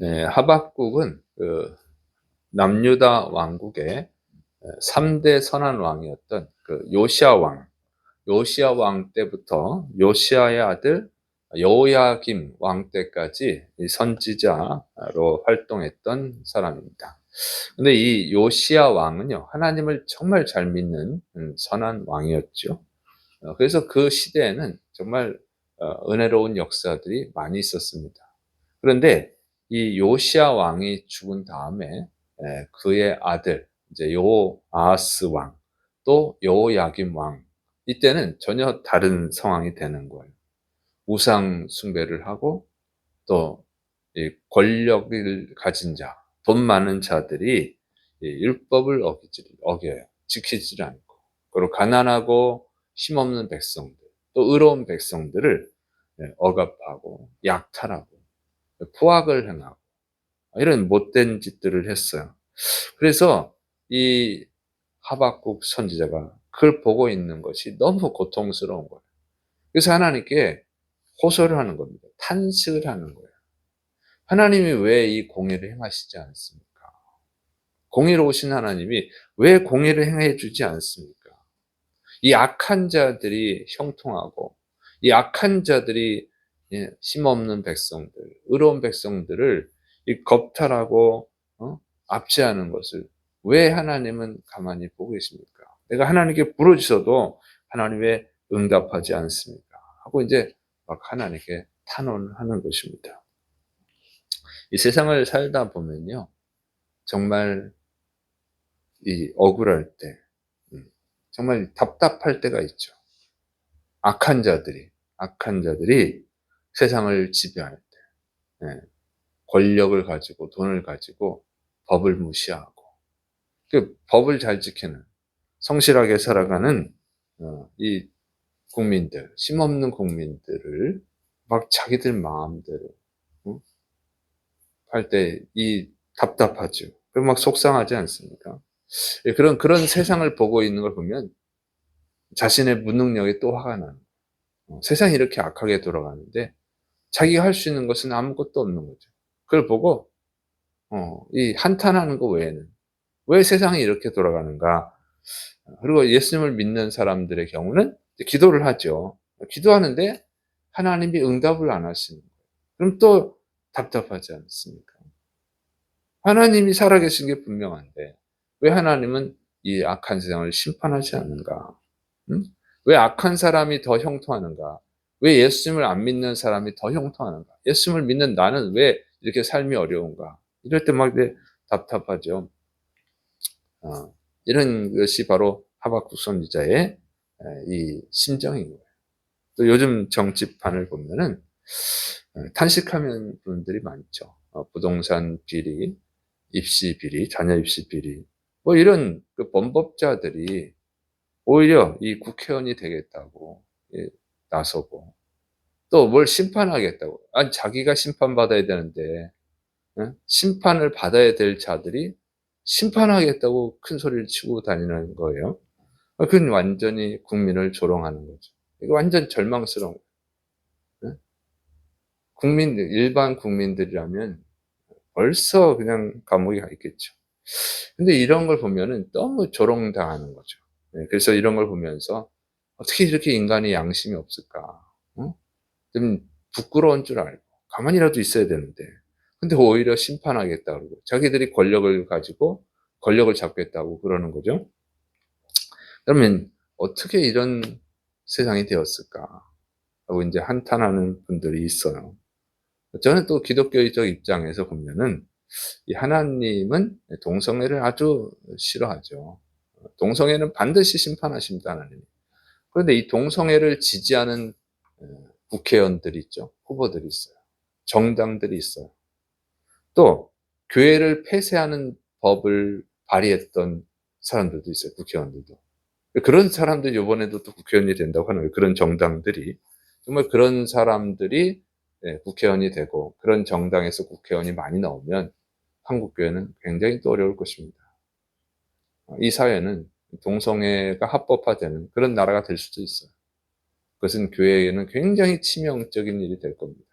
네, 하박국은 그 남유다 왕국의 3대 선한 왕이었던 그 요시야 왕 때부터 요시야의 아들 여호야김 왕 때까지 이 선지자로 활동했던 사람입니다. 근데 이 요시야 왕은요, 하나님을 정말 잘 믿는 선한 왕이었죠. 그래서 그 시대에는 정말 은혜로운 역사들이 많이 있었습니다. 그런데 이 요시야 왕이 죽은 다음에 그의 아들 이제 요아스 왕, 또 여호야김 왕, 이때는 전혀 다른 상황이 되는 거예요. 우상 숭배를 하고 또 이 권력을 가진 자, 돈 많은 자들이 이 율법을 어겨요. 지키지를 않고. 그리고 가난하고 힘없는 백성들, 또 의로운 백성들을 억압하고 약탈하고 포악을 행하고 이런 못된 짓들을 했어요. 그래서 이 하박국 선지자가 그걸 보고 있는 것이 너무 고통스러운 거예요. 그래서 하나님께 호소를 하는 겁니다. 탄식을 하는 거예요. 하나님이 왜 이 공의를 행하시지 않습니까? 공의로우신 하나님이 왜 공의를 행해 주지 않습니까? 이 악한 자들이 형통하고 이 악한 자들이 힘없는 백성들, 의로운 백성들을 이 겁탈하고 압제하는 것을 왜 하나님은 가만히 보고 계십니까? 내가 하나님께 부르짖어도 하나님 왜 응답하지 않습니까? 하고 이제 막 하나님께 탄원하는 것입니다. 이 세상을 살다 보면요, 정말 이 억울할 때, 정말 답답할 때가 있죠. 악한 자들이 세상을 지배할 때, 권력을 가지고 돈을 가지고 법을 무시하고, 그 법을 잘 지키는, 성실하게 살아가는 이 국민들, 힘없는 국민들을 막 자기들 마음대로 할 때 이 답답하죠. 그럼 막 속상하지 않습니까? 예, 그런 세상을 보고 있는 걸 보면 자신의 무능력에 또 화가 나는 거예요. 세상이 이렇게 악하게 돌아가는데 자기가 할 수 있는 것은 아무것도 없는 거죠. 그걸 보고 이 한탄하는 것 외에는 '왜 세상이 이렇게 돌아가는가?' 그리고 예수님을 믿는 사람들의 경우는 이제 기도를 하죠. 기도하는데 하나님이 응답을 안 하시는 거예요. 그럼 또 답답하지 않습니까? 하나님이 살아계신 게 분명한데 왜 하나님은 이 악한 세상을 심판하지 않는가? 음? 왜 악한 사람이 더 형통하는가? 왜 예수님을 안 믿는 사람이 더 형통하는가? 예수님을 믿는 나는 왜 이렇게 삶이 어려운가? 이럴 때 막 답답하죠. 이런 것이 바로 하박국 선지자의 이 심정인 거예요. 또 요즘 정치판을 보면은 탄식하는 분들이 많죠. 부동산 비리, 입시 비리, 자녀 입시 비리, 뭐 이런 그 범법자들이 오히려 이 국회의원이 되겠다고 나서고 또 뭘 심판하겠다고. 아니 자기가 심판받아야 되는데 심판을 받아야 될 자들이 심판하겠다고 큰 소리를 치고 다니는 거예요. 그건 완전히 국민을 조롱하는 거죠. 이거 완전 절망스러운 거예요. 국민들 일반 국민들이라면 벌써 그냥 감옥에 가 있겠죠. 근데 이런 걸 보면은 너무 조롱당하는 거죠. 그래서 이런 걸 보면서 '어떻게 이렇게 인간이 양심이 없을까?' 어? 좀 부끄러운 줄 알고 가만히라도 있어야 되는데 근데 오히려 심판하겠다 그러고 자기들이 권력을 가지고 권력을 잡겠다고 그러는 거죠. 그러면 '어떻게 이런 세상이 되었을까?' 하고 인제 한탄하는 분들이 있어요. 저는 또 기독교적 입장에서 보면은 이 하나님은 동성애를 아주 싫어하죠. 동성애는 반드시 심판하십니다, 하나님이. 그런데 이 동성애를 지지하는 국회의원들이 있죠. 후보들이 있어요. 정당들이 있어요. 또 교회를 폐쇄하는 법을 발의했던 사람들도 있어요, 국회의원들도. 그런 사람들이 요번에도 또 국회의원이 된다고 하는 거예요. 그런 정당들이. 정말 그런 사람들이 국회의원이 되고 그런 정당에서 국회의원이 많이 나오면 한국 교회는 굉장히 또 어려울 것입니다. 이 사회는 동성애가 합법화되는 그런 나라가 될 수도 있어요. 그것은 교회에는 굉장히 치명적인 일이 될 겁니다.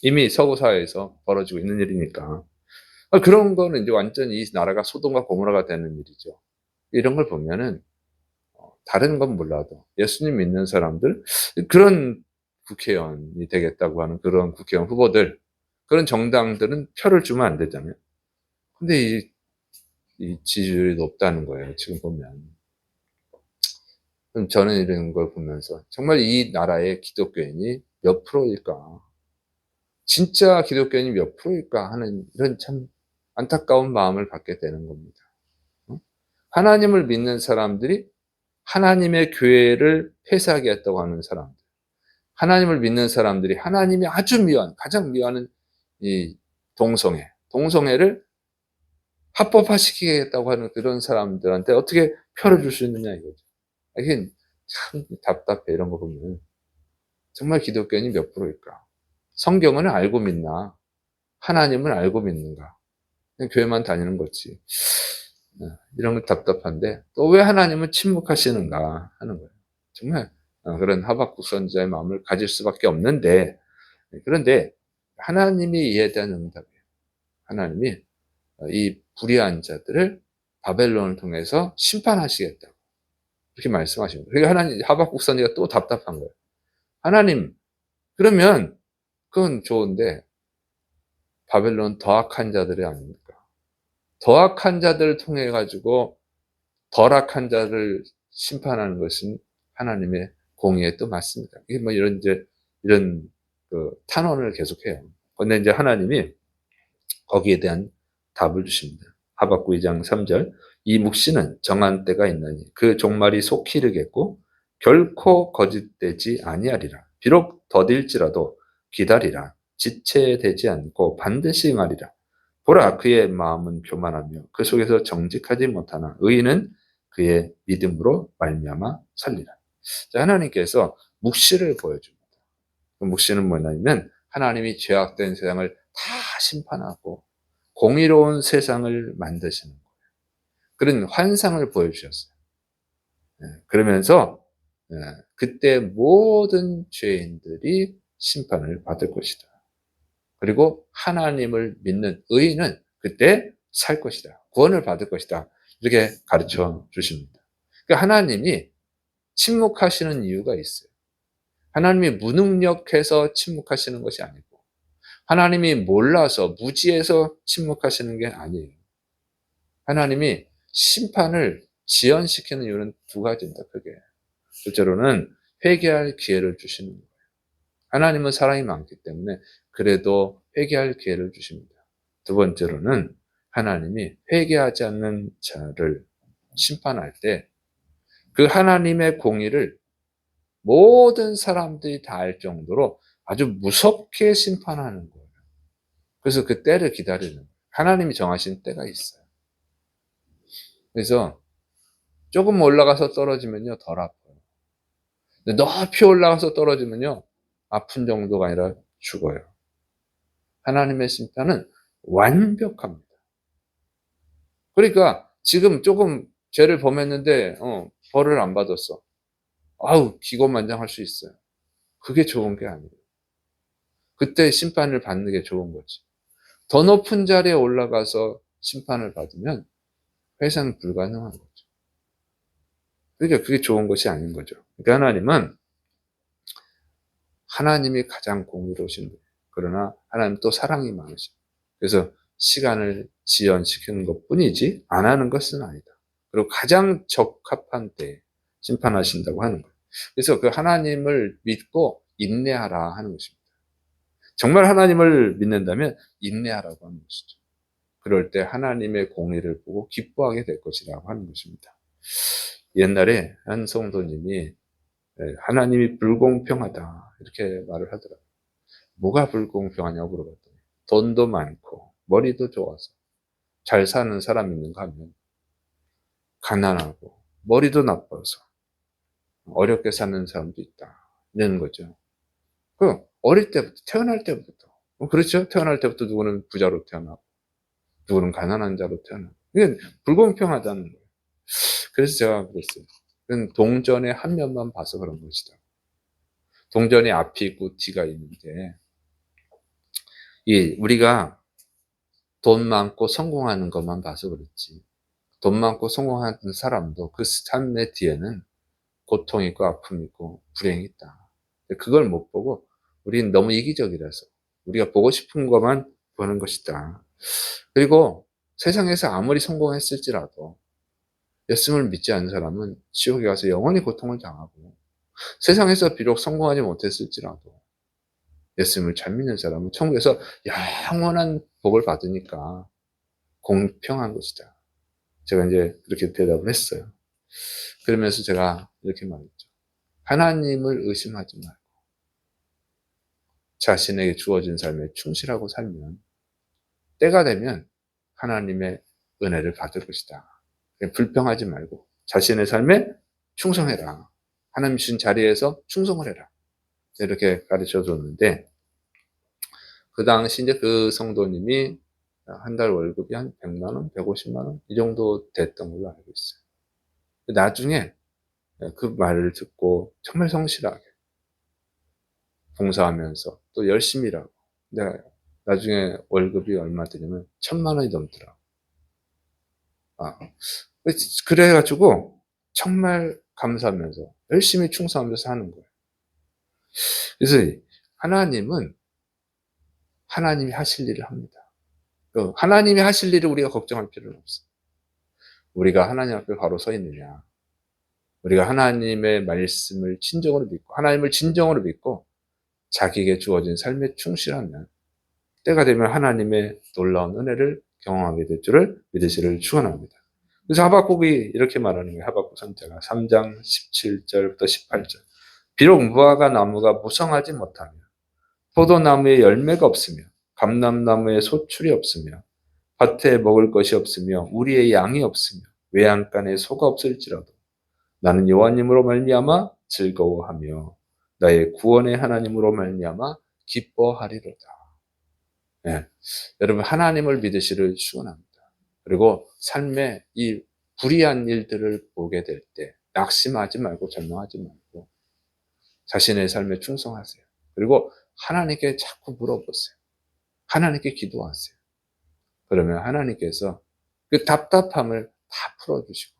이미 서구 사회에서 벌어지고 있는 일이니까. 그런 거는 이제 완전히 이 나라가 소돔과 고모라가 되는 일이죠. 이런 걸 보면은 다른 건 몰라도 예수님 믿는 사람들, 그런 국회의원이 되겠다고 하는 그런 국회의원 후보들, 그런 정당들은 표를 주면 안 되잖아요. 근데 이 지지율이 높다는 거예요, 지금 보면. 그럼 저는 이런 걸 보면서 정말 이 나라의 기독교인이 몇 프로일까? 진짜 기독교인이 몇 프로일까 하는 이런 참 안타까운 마음을 갖게 되는 겁니다. 하나님을 믿는 사람들이 하나님의 교회를 폐쇄하겠다고 하는 사람들, 하나님을 믿는 사람들이 하나님이 아주 가장 미워하는 이 동성애를 합법화시키겠다고 하는 그런 사람들한테 어떻게 표를 줄 수 있느냐 이거죠. 이게 참 답답해, 이런 거 보면. 정말 기독교인이 몇 프로일까? 성경은 알고 믿나? 하나님은 알고 믿는가? 그냥 교회만 다니는 거지. 이런 거 답답한데, 또 왜 하나님은 침묵하시는가 하는 거예요. 정말 그런 하박국 선지자의 마음을 가질 수밖에 없는데, 그런데 하나님이 이에 대한 응답이에요. 하나님이 이 불의한 자들을 바벨론을 통해서 심판하시겠다고 그렇게 말씀하십니다. 그러니까 하박국 선지자가 또 답답한 거예요. 하나님, 그러면 그건 좋은데 바벨론 더 악한 자들이 아닙니까? 더 악한 자들을 통해 가지고 덜 악한 자를 심판하는 것은 하나님의 공의에 또 맞습니다. 이게 뭐 이런 그 탄원을 계속해요. 근데 이제 하나님이 거기에 대한 답을 주십니다. 하박국 2장 3절. 이 묵시는 정한 때가 있나니 그 종말이 속히 이르겠고 결코 거짓되지 아니하리라. 비록 더딜지라도 기다리라. 지체되지 않고 반드시 응하리라. 보라, 그의 마음은 교만하며 그 속에서 정직하지 못하나 의인은 그의 믿음으로 말미암아 살리라. 자, 하나님께서 묵시를 보여줍니다. 그 묵시는 뭐냐면 하나님이 죄악된 세상을 다 심판하고 공의로운 세상을 만드시는 거예요. 그런 환상을 보여주셨어요. 그러면서 그때 모든 죄인들이 심판을 받을 것이다. 그리고 하나님을 믿는 의인은 그때 살 것이다. 구원을 받을 것이다. 이렇게 가르쳐 주십니다. 그러니까 하나님이 침묵하시는 이유가 있어요. 하나님이 무능력해서 침묵하시는 것이 아니고 하나님이 몰라서 무지해서 침묵하시는 게 아니에요. 하나님이 심판을 지연시키는 이유는 두 가지입니다. 크게. 둘째로는 회개할 기회를 주시는 거예요. 하나님은 사랑이 많기 때문에 그래도 회개할 기회를 주십니다. 두 번째로는 하나님이 회개하지 않는 자를 심판할 때 그 하나님의 공의를 모든 사람들이 다 알 정도로 아주 무섭게 심판하는 거예요. 그래서 그 때를 기다리는 거예요. 하나님이 정하신 때가 있어요. 그래서 조금 올라가서 떨어지면요, 덜 아파요. 근데 높이 올라가서 떨어지면요, 아픈 정도가 아니라 죽어요. 하나님의 심판은 완벽합니다. 그러니까 지금 조금 죄를 범했는데 벌을 안 받았어. 아우, 기고만장할 수 있어요. 그게 좋은 게 아니에요. 그때 심판을 받는 게 좋은 거지. 더 높은 자리에 올라가서 심판을 받으면 회상 불가능한 거죠. 그러니까 그게 좋은 것이 아닌 거죠. 그러니까 하나님이 가장 공의로우신 분. 그러나 하나님 또 사랑이 많으신. 그래서 시간을 지연시키는 것뿐이지 안 하는 것은 아니다. 그리고 가장 적합한 때에 심판하신다고 하는 거예요. 그래서 그 하나님을 믿고 인내하라 하는 것입니다. 정말 하나님을 믿는다면 인내하라고 하는 것이죠. 그럴 때 하나님의 공의를 보고 기뻐하게 될 것이라고 하는 것입니다. 옛날에 한 성도님이 하나님이 불공평하다 이렇게 말을 하더라고요. 뭐가 불공평하냐고 물어봤더니 돈도 많고 머리도 좋아서 잘 사는 사람 있는가 하면 가난하고 머리도 나빠서 어렵게 사는 사람도 있다 이런 거죠. 그 어릴 때부터 태어날 때부터 그렇죠. 태어날 때부터 누구는 부자로 태어나고 누구는 가난한 자로 태어나고 이게 불공평하다는 거예요. 그래서 제가 그랬어요. 그건 동전의 한 면만 봐서 그런 것이다. 동전이 앞이 있고 뒤가 있는데 우리가 돈 많고 성공하는 것만 봐서 그렇지, 돈 많고 성공하는 사람도 그 삶의 뒤에는 고통이 있고 아픔이 있고 불행이 있다. 그걸 못 보고 우리는 너무 이기적이라서 우리가 보고 싶은 것만 보는 것이다. 그리고 세상에서 아무리 성공했을지라도 예수님을 믿지 않는 사람은 지옥에 가서 영원히 고통을 당하고, 세상에서 비록 성공하지 못했을지라도 예수님을 잘 믿는 사람은 천국에서 영원한 복을 받으니까 공평한 것이다. 제가 이제 그렇게 대답을 했어요. 그러면서 제가 이렇게 말했죠. 하나님을 의심하지 말고 자신에게 주어진 삶에 충실하고 살면 때가 되면 하나님의 은혜를 받을 것이다. 불평하지 말고 자신의 삶에 충성해라. 하나님 주신 자리에서 충성을 해라. 이렇게 가르쳐 줬는데, 그 당시 이제 그 성도님이 한 달 월급이 한 100만 원, 150만 원 이 정도 됐던 걸로 알고 있어요. 나중에 그 말을 듣고 정말 성실하게 봉사하면서 또 열심히 일하고, 내가 나중에 월급이 얼마 되냐면 1,000만 원이 넘더라고. 그래 가지고 정말 감사하면서 열심히 충성하면서 사는 거예요. 그래서 하나님은 하나님이 하실 일을 합니다. 하나님이 하실 일을 우리가 걱정할 필요는 없어요. 우리가 하나님 앞에 바로 서 있느냐, 우리가 하나님의 말씀을 진정으로 믿고 하나님을 진정으로 믿고 자기에게 주어진 삶에 충실하면 때가 되면 하나님의 놀라운 은혜를 경험하게 될 줄을 믿으시기를 축원합니다. 그래서 하박국이 이렇게 말하는 거예요. 하박국 선자가 3장 17절부터 18절. 비록 무화과 나무가 무성하지 못하며 포도나무에 열매가 없으며 감람나무에 소출이 없으며 밭에 먹을 것이 없으며 우리의 양이 없으며 외양간에 소가 없을지라도 나는 여호와님으로 말미암아 즐거워하며 나의 구원의 하나님으로 말미암아 기뻐하리로다. 네. 여러분, 하나님을 믿으시를 축원합니다. 그리고 삶에 이 불의한 일들을 보게 될 때 낙심하지 말고 절망하지 말고 자신의 삶에 충성하세요. 그리고 하나님께 자꾸 물어보세요. 하나님께 기도하세요. 그러면 하나님께서 그 답답함을 다 풀어주시고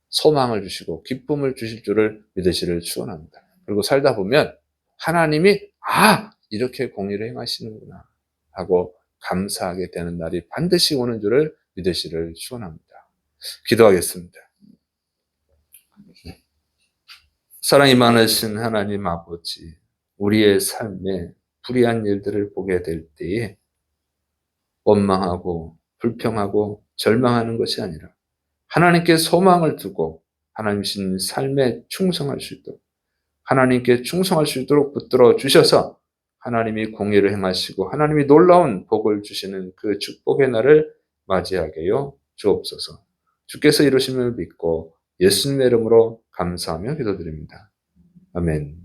소망을 주시고 기쁨을 주실 줄을 믿으시를 축원합니다. 그리고 살다 보면 하나님이 이렇게 공의를 행하시는구나 하고 감사하게 되는 날이 반드시 오는 줄을 믿으시를 축원합니다. 기도하겠습니다. 사랑이 많으신 하나님 아버지, 우리의 삶에 불의한 일들을 보게 될 때에 원망하고 불평하고 절망하는 것이 아니라 하나님께 소망을 두고 하나님 신 삶에 충성할 수 있도록, 하나님께 충성할 수 있도록 붙들어 주셔서 하나님이 공의를 행하시고 하나님이 놀라운 복을 주시는 그 축복의 날을 맞이하게 하여 주옵소서. 주께서 이루심을 믿고 예수님의 이름으로 감사하며 기도드립니다. 아멘.